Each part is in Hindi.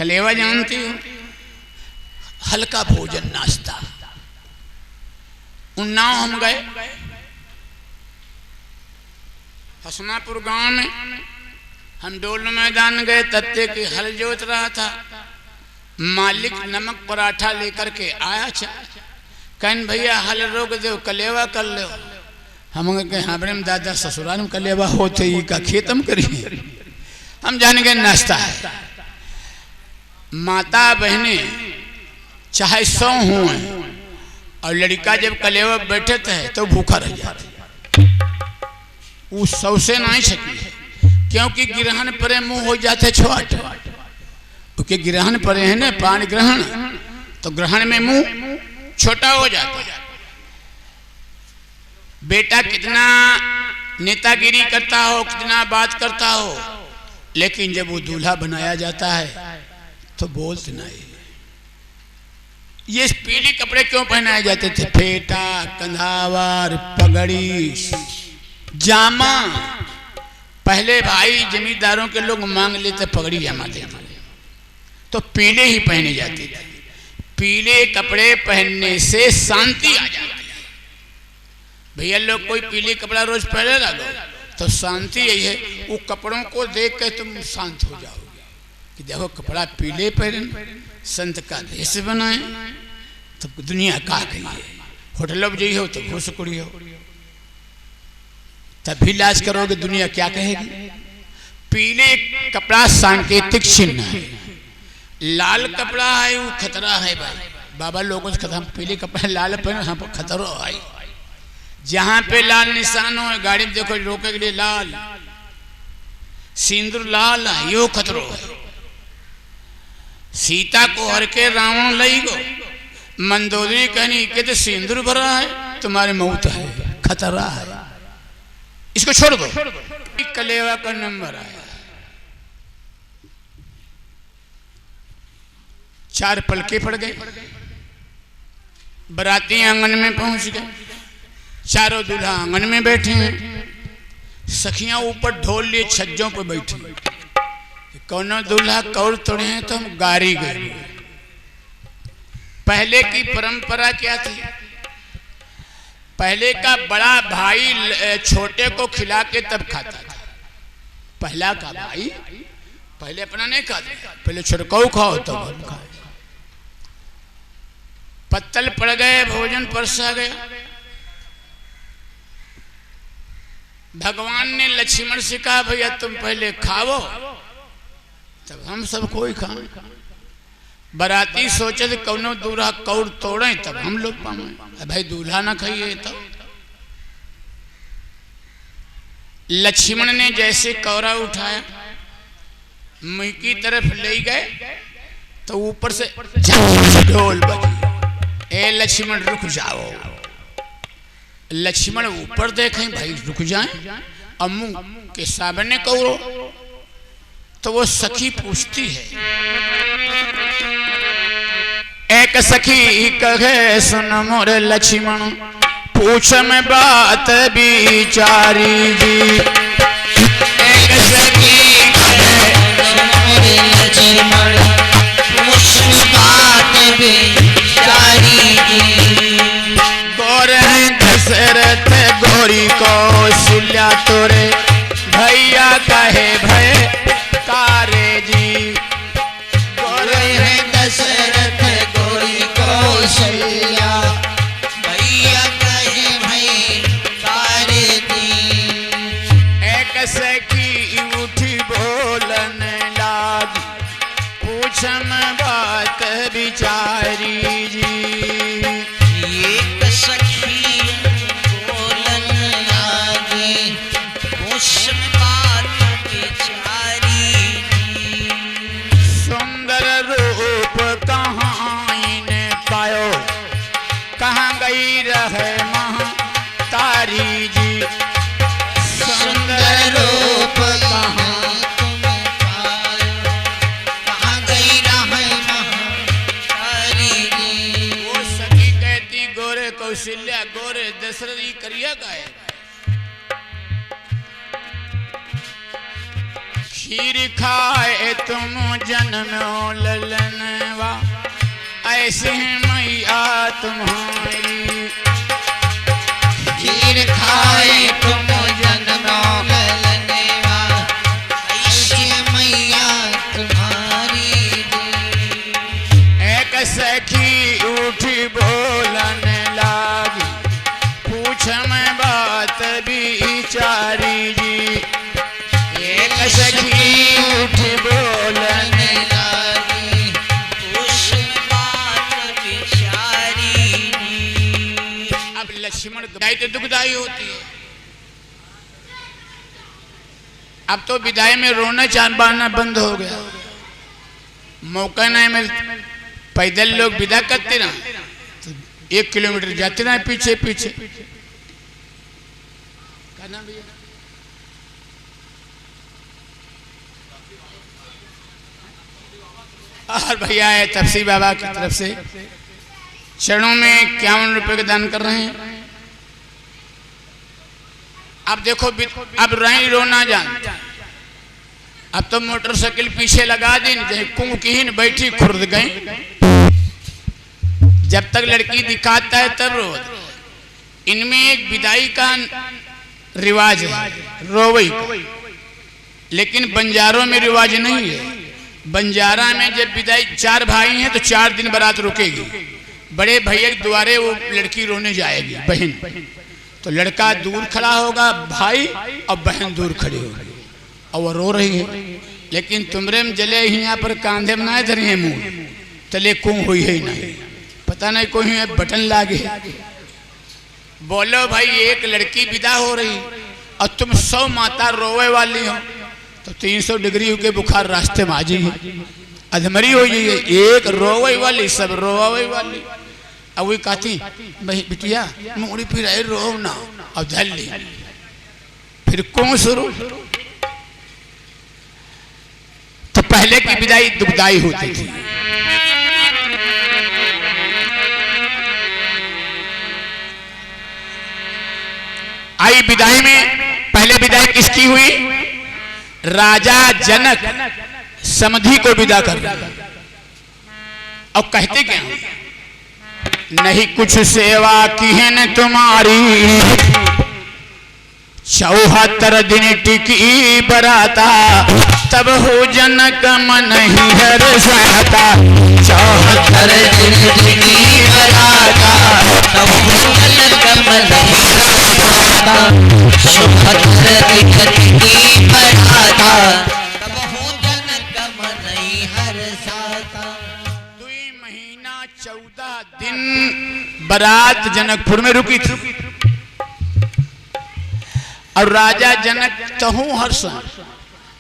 कलेवा जानती हो, हल्का भोजन नाश्ता। उन्नाव हम गए, हसनापुर गांव में हम डोल मैदान गए, तत्ते की हल जोत रहा था। मालिक नमक पराठा लेकर के आया। कहन भैया हल रोक दो, कलेवा कर लो। हम कहे हाँ बड़े दादा ससुराल में कलेवा होते ही का खेतम करिए। हम जाने गए नाश्ता है। माता बहने चाहे 100 हो और लड़का जब कलेवा बैठे थे तो भूखा रह जाता। वो 100 से नहीं सकी, क्योंकि ग्रहण परे मुंह हो जाते छोट। क्योंकि ग्रहण परे है ना, पान ग्रहण, तो ग्रहण में मुंह छोटा हो जाता। बेटा कितना नेतागिरी करता हो, कितना बात करता हो, लेकिन जब वो दूल्हा बनाया जाता है तो बोलते नहीं। ये पीले कपड़े क्यों पहनाए जाते थे? फेटा, कंधावर, पगड़ी, जामा। पहले भाई जमींदारों के लोग मांग लेते पगड़ी जामा थे, तो पीले ही पहने जाते थे। पीले कपड़े पहनने से शांति आ जाती है। भैया लोग कोई पीले कपड़ा रोज पहने लगो तो शांति यही है, वो कपड़ों को देख के तुम शांत हो जाओगे कि देखो कपड़ा पीले पहने, संत का देश बनाए, तो दुनिया का कहिए। होटल में जी हो तो घूसकुड़ी हो, तभी लाज करोगे, दुनिया क्या कहेगी। पीले कपड़ा सांकेतिक चिन्ह है, लाल कपड़ा है वो खतरा है भाई। बाबा लोगों से खतरा, पीले कपड़ा लाल पहने हाँ खतरा है। जहां पे लाल निशान हो, गाड़ी में देखो रोके के लिए लाल सिंदूर लाल है, यो खतरो है। सीता को हर के रावण लई गो, मंदोदरी कहनी के तो सिंदूर भरा है, तुम्हारी मौत है, खतरा है, इसको छोड़ दो। कलेवा का नंबर आया, 4 पलके पड़ गए। बराती आंगन में पहुंच गए, चारों दूल्हा आंगन में बैठे हैं। सखियां ऊपर ढोल लिए छज्जों पर बैठी। कौनो दूल्हा कौर तोड़े हैं तो हम गारी गए। पहले की परंपरा क्या थी? पहले का बड़ा भाई छोटे को खिला के तब खाता था। पहला का भाई पहले अपना नहीं खाता, पहले छोटको खाओ तब हम खाए। पत्तल पड़ गए, भोजन परसा गया। भगवान ने लक्ष्मण से कहा भैया तुम पहले खाओ तब हम सब कोई खाएं। बराती सोचे थे कौनो दूल्हा कौर तोड़े तब हम लोग पाए। भाई दूल्हा ना खाइए तो। लक्ष्मण ने जैसे कौरा उठाया, मुंह की तरफ ले गए तो ऊपर से ढोल बजी। ए लक्ष्मण रुक जाओ। लक्ष्मण ऊपर देखें भाई रुक जाएं, अम्मू के सामने कौरो। तो वो सखी पूछती है, एक सखी कहे सुन मोरे लक्ष्मण, पूछ में बात बिचारी जी। एक सखी कहे सुन मोरे लक्ष्मण, पूछ में बात बिचारी जी। गोर है दशरथ गोरी कौशल्या तोरे, भैया कहे भय कारे जी। गोर है दशरथ गोरी कौशल्या, भैया कहे भय कारे जी। एक सखी उठी बोलन लागी, पूछम बात बिचारी जी। एक सखी बोलन लागी, पूछम बात बिचारी जी। सुंदर रूप कहाँ इने पायो, कहाँ गई रहे महतारी जी। सुंदर रूप कहाँ तुम पायो, कहाँ गई रहे महतारी जी। वो सखी कहती गोरे कौशल्या गोरे दशरथ करिया गाए। खीर खाए तुम जन्मो ललनवा, ऐसे मैया तुम्हारी। खीर खाए तुम जन्मो ललनवा, ऐसे मैया तुम्हारी। एक सखी उठी बोलने लागी, पूछ मैं बात बिचारी जी। एक सखी उठी बोलने लागी, पूछ बात बिचारी जी। अब लक्ष्मण विदाई तो दुखदाई होती है। अब तो विदाई में रोना चांबाना बंद हो गया, मौका नहीं मिलता। पैदल लोग विदा करते ना तो 1 किलोमीटर जाते ना पीछे पीछे। क्या नाम भैया? और भैया है तपसी बाबा की तरफ से चरणों में 51 रुपए का दान कर रहे हैं। अब देखो अब रही रोना जान। अब तो मोटरसाइकिल पीछे लगा दी, कुंकीन बैठी खुर्द गई। जब तक लड़की दिखाता है तब रो। इनमें एक विदाई का रिवाज है, रोवई का, लेकिन बंजारों में रिवाज नहीं है। बंजारा में जब विदाई 4 भाई हैं तो 4 दिन बारात रुकेगी। बड़े भैया के द्वारे वो लड़की रोने जाएगी, बहन। तो लड़का दूर खड़ा होगा भाई, और बहन दूर खड़ी होगी और वो रो रही है। लेकिन तुमरे में जले यहाँ पर कांधे में ना धरी है मुंह तले कुं हुई है नहीं, पता नहीं कोई है बटन लागे। बोलो भाई एक लड़की विदा हो रही और तुम 100 माता रोवे वाली हो, तो 300 डिग्री के बुखार रास्ते में आ जाइए, अधमरी हो जाइए। एक रोवे वाली सब रोवे वाली। अब वही कहती भाई बिटिया मुड़ी फिर आई रो ना, अब धल ली फिर कौन शुरू। तो पहले की विदाई दुखदाई होती थी। आई विदाई में पहले विदाई किसकी हुई? राजा जनक समधि को विदा कर। अब कहते क्या? नहीं कुछ सेवा की है न तुम्हारी, 74 दिन टिकी बराता, तब हो जनक मन ही हर्षाता। 74 दिन टिकी बराता, तब हो जनक मन ही हर्षाता। 74 दिन टिकी बराता, तब हो जनक मन ही हर्षाता। 2 महीना 14 दिन बारात जनकपुर में रुकी थी। और राजा जनक तहु हर्ष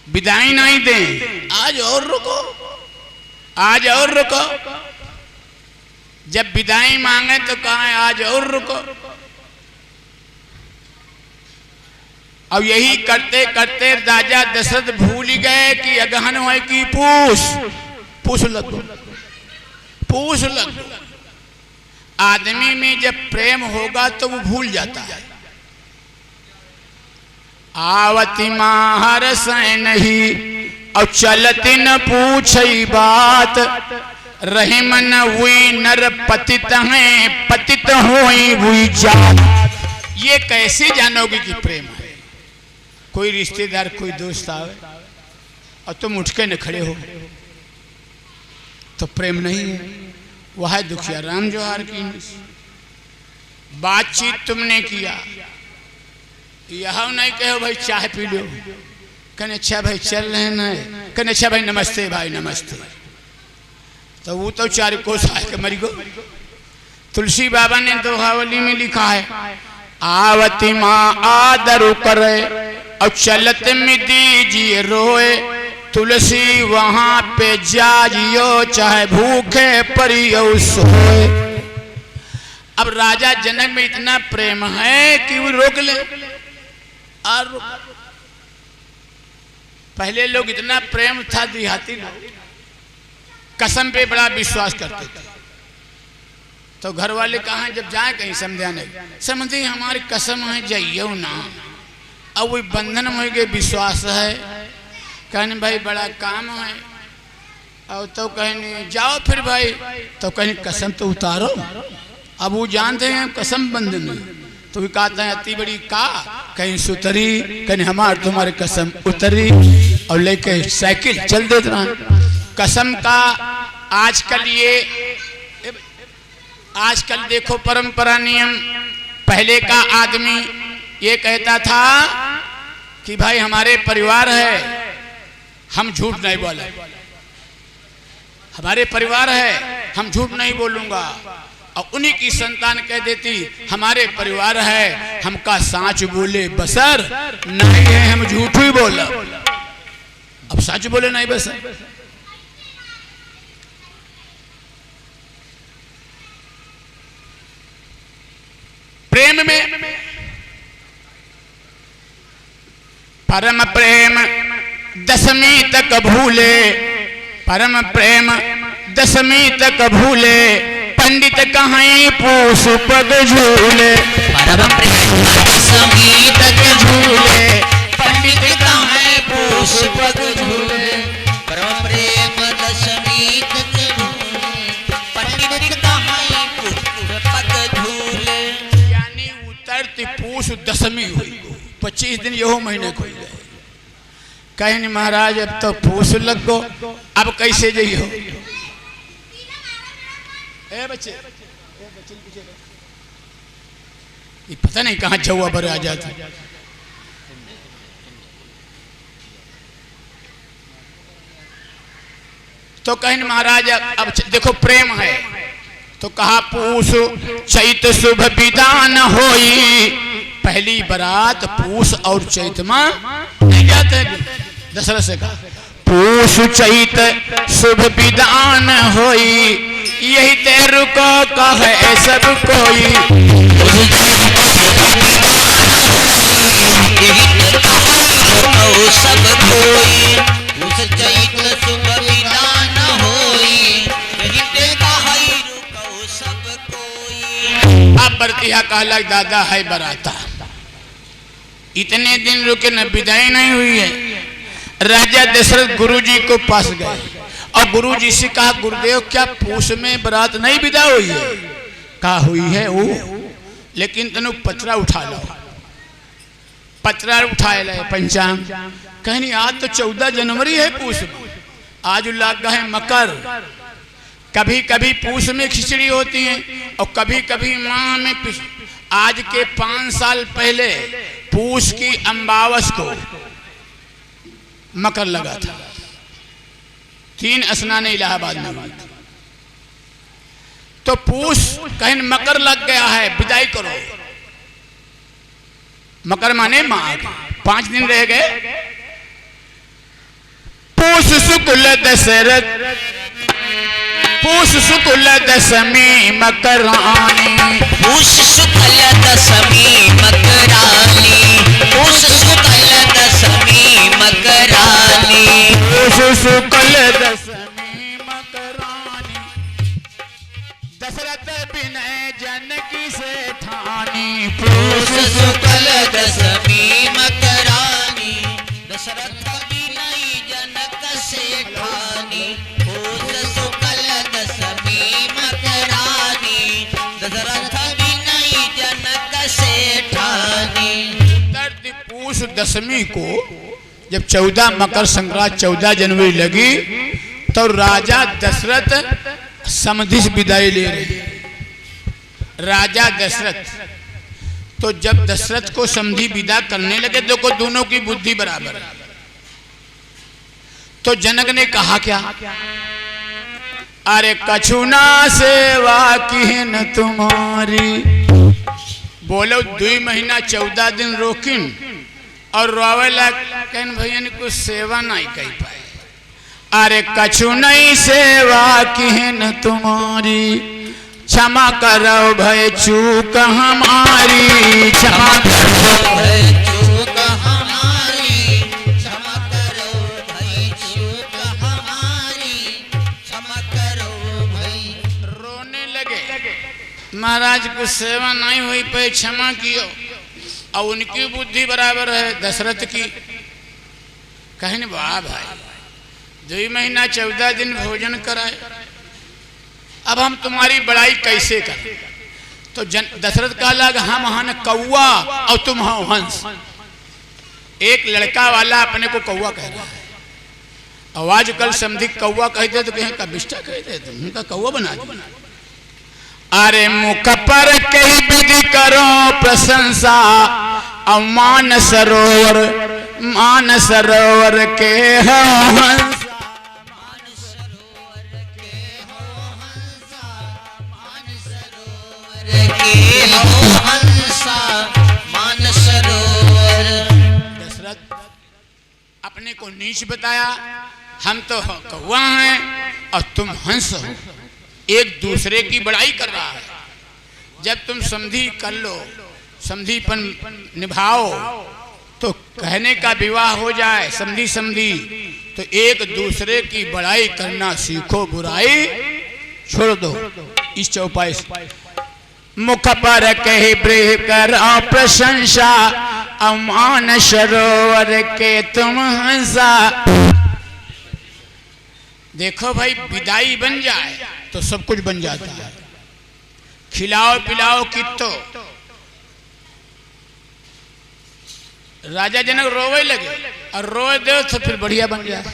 विदाई नहीं दे, आज और रुको, आज और रुको। जब विदाई मांगे तो कहा आज और रुको। अब यही करते करते राजा दशरथ भूल गए कि अगहन है कि पूछ लग। आदमी में जब प्रेम होगा तो वो भूल जाता है। आवती माहर से नहीं और चलती न पूछई बात, रही मन हुई नर पतित हैं, पतित हुई हुई जात। ये कैसे जानोगे कि प्रेम है? कोई रिश्तेदार कोई दोस्त आवे और तुम उठ के न खड़े हो तो प्रेम नहीं है। वह है दुखिया राम जोहार की बातचीत तुमने किया, यह नहीं कहो भाई चाय पी लो, कहने अच्छा भाई चल रहे हैं, कहने अच्छा भाई नमस्ते भाई नमस्ते। तो वो तो 4 कोस आए के मरी गो। तुलसी बाबा ने दोहावली में लिखा है, आवती माँ आदर करे और चलत में दीजिए रोए, तुलसी वहां पे जाजियो चाहे भूखे परियो सोए। अब राजा जनक में इतना प्रेम है कि वो रोक ले। और पहले लोग इतना प्रेम था, देहाती लोग कसम पे बड़ा विश्वास करते थे। तो घर वाले कहा जब जाए कहीं समझाने, समझे हमारी कसम है जाइयो ना। अब वही बंधन में गए विश्वास है। कहने भाई बड़ा काम है, और तो कहने जाओ फिर भाई, तो कहने कसम तो उतारो। अब वो जानते हैं कसम बंधन, तो भी कहते हैं अति बड़ी का, कहीं सुतरी, कहीं हमार तुम्हारे कसम उतरी, और लेके साइकिल चल देते कसम का। आजकल देखो परंपरा नियम, पहले का आदमी ये कहता था कि भाई हमारे परिवार है, हम झूठ नहीं बोले, हमारे परिवार है, हम झूठ नहीं बोलूंगा। और उन्हीं की संतान कह देती हमारे परिवार है, हमका साच बोले बसर नहीं है, हम झूठ ही बोला। अब सच बोले नहीं बसर। प्रेम में परम प्रेम दसवीं तक भूले, परम प्रेम दसवीं तक भूले, पंडित कहीं पूछ पग झूले। परम प्रेम दसवीं तक झूले, पंडित कहीं पूछ पग झूले। परम प्रेम दसवीं तक झूले, पंडित कहीं पूछ पग झूले। यानी उतरती पूछ दसवीं हुई, 25 दिन यहो महीने खुल गए। कहीं महाराज अब तो पूछ लग गो, अब कैसे जइयो। ए बच्चे, ये पता नहीं कहाँ जौआ भर आ जाता। तो कहीं महाराज अब देखो प्रेम है, तो कहा पूछ चैत शुभ विदान होई। पहली बारात पूछ और चैत में नहीं जाते। दशरथ से कहा पूछ चैत शुभ विदान होई, यही तेरु को कहे सब कोई। सब कोई उस चैत शुभ विदान होई, यही ते कहे रुको सब कोई। अब बरतिया कहला दादा है बराता, इतने दिन रुके न विदाई नहीं हुई है। राजा दशरथ गुरुजी को पास गए और गुरुजी से कहा गुरुदेव क्या पूछ में बारात नहीं विदा हुई है? कहा हुई है वो, लेकिन तनु पत्रा उठा लो। पत्रा उठाए ले पंचांग, कहनी आज तो 14 जनवरी है पूछ में, आज लग गए मकर। कभी कभी पूछ में खिचड़ी होती है और कभी कभी माह में। आज के 5 साल पहले पूछ की अमावस को मकर लगा था, 3 स्नान इलाहाबाद में हुआ। तो पूछ कहीं मकर लग गया है, विदाई करो। मकर माने माघ, 5 दिन रह गए। पूष शुक्ल दशरथ, पूष शुक्ल दशमी मकरानी, पूष शुक्ल दशमी मकरानी, पूष शुक्ल दशमी मकरानी, पूष शुक्ल दशमी मकरानी। दशरथ विनय जनकी से ठानी, पूष शुक्ल दशमी मकरानी, दशरथ विनय जनक से ठानी। पूष शुक्ल दशमी मकरानी, दशरथ विनय जनक से ठानी। पूष दशमी को जब 14 मकर संक्रांति 14 जनवरी लगी, तो राजा दशरथ समधि से विदाई ले रहे। राजा दशरथ तो जब दशरथ को समधि विदा करने लगे, देखो दोनों की बुद्धि बराबर है। तो जनक ने कहा क्या, अरे कछुना सेवा की न तुम्हारी। बोलो 2 महीना 14 दिन रोकिन और रोवेला कहन भैया ने कुछ सेवा नहीं कर पाए। अरे कछु नहीं सेवा की न तुम्हारी, क्षमा करो भय चूक हमारी, क्षमा करो भय चूक हमारी, क्षमा करो भय चूक हमारी, क्षमा करो भय। रोने लगे, महाराज कुछ सेवा नहीं हुई पे क्षमा कियो। और उनकी बुद्धि बराबर है दशरथ की। कहने वाह भाई 2 महीना 14 दिन भोजन कराए, अब हम तुम्हारी बड़ाई कैसे करें। तो दशरथ कहा लगा हम हन कौआ और तुम हो हंस। एक लड़का वाला अपने को कौआ कह रहा है, आवाज कल समझी कौआ कहते तो कहीं का बिष्टा कहते, तुमका कौआ बना दिया। अरे मुख पर कही विधि करो प्रशंसा, और मान सरोवर के हो हंस। दशरथ अपने को नीच बताया, हम तो कौवा हैं और तुम हंस हो, एक दूसरे की बड़ाई कर रहा है। जब तुम समझी कर लो, समझीपन निभाओ, तो कहने का विवाह हो जाए समझी समझी, तो एक दूसरे की बड़ाई करना सीखो, बुराई छोड़ दो। इस चौपाई से मुख पर कही प्रेम कर प्रशंसा, अमान सरोवर के तुम हंसा। देखो भाई विदाई बन जाए तो सब कुछ बन जाता है। खिलाओ पिलाओ कितो, राजा जनक रोवे लगे और रोए दो तो फिर बढ़िया बन जाए।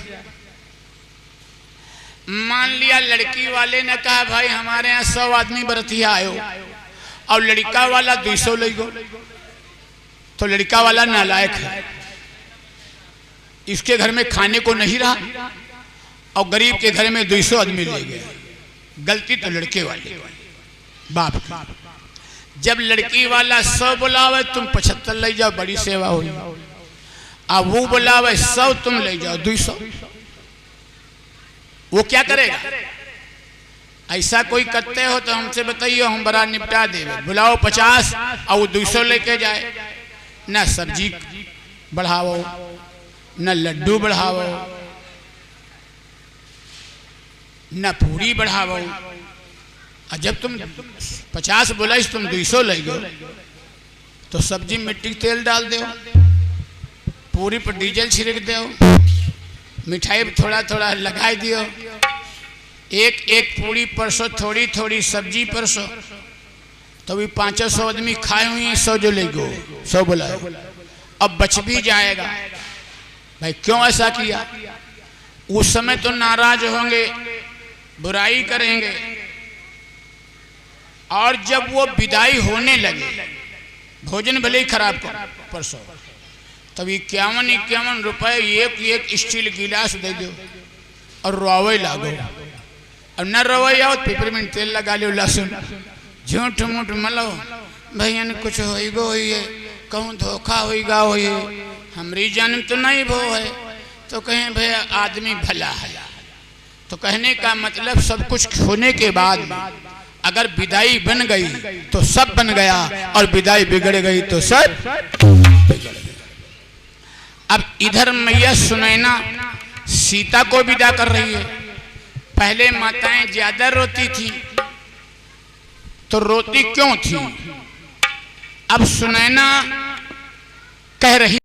मान लिया लड़की वाले ने कहा भाई हमारे यहाँ 100 आदमी बरतिया आयो और लड़का वाला 200 ले गो, तो लड़का वाला नालायक है, इसके घर में खाने को नहीं रहा और गरीब के घर में 200 आदमी ले गए। गलती तो लड़के वाले बाप की। जब लड़की वाला 100 बुलावे तुम 75 ले जाओ, बड़ी सेवा हो। अब वो बुलावे 100 तुम ले जाओ 200, वो क्या करेगा? ऐसा कोई करते हो तो हमसे बताइए, हम बड़ा निपटा देवे। बुलाओ 50 और वो 200 लेके जाए, न सब्जी बढ़ाओ न लड्डू बढ़ाओ न पूरी बढ़ाओ। और जब तुम 50 बोला तुम 200 ले गो, तो सब्जी मिट्टी तेल डाल दो, पूरी पर डीजल छिड़क दो, मिठाई थोड़ा थोड़ा लगा दियो, एक एक पूरी परसों, थोड़ी थोड़ी सब्जी परसों, तो भी 500 आदमी खाए हुए 100 जो ले गो, 100 बोला। अब बच भी जाएगा। भाई क्यों ऐसा किया? उस समय तो नाराज होंगे, बुराई करेंगे, और जब वो विदाई होने लगे, भोजन भले ही खराब कर परसों, तब 51 रुपए एक स्टील गिलास दे दो और रोवे लागो। अब न रोवे आओ पिपरमिंट तेल लगा लो, लहसुन झूठ मूठ मलो, भैया ने कुछ होइगो होइए, कहूँ धोखा होइगा होइए, हमारी जन्म तो नहीं भो है, तो कहें भैया आदमी भला है। तो कहने का मतलब सब कुछ होने के बाद अगर विदाई बन गई तो सब बन गया, और विदाई बिगड़ गई तो सब बिगड़ गया। अब इधर मैया सुनैना सीता को विदा कर रही है। पहले माताएं ज्यादा रोती थी, तो रोती क्यों थी? अब सुनैना कह रही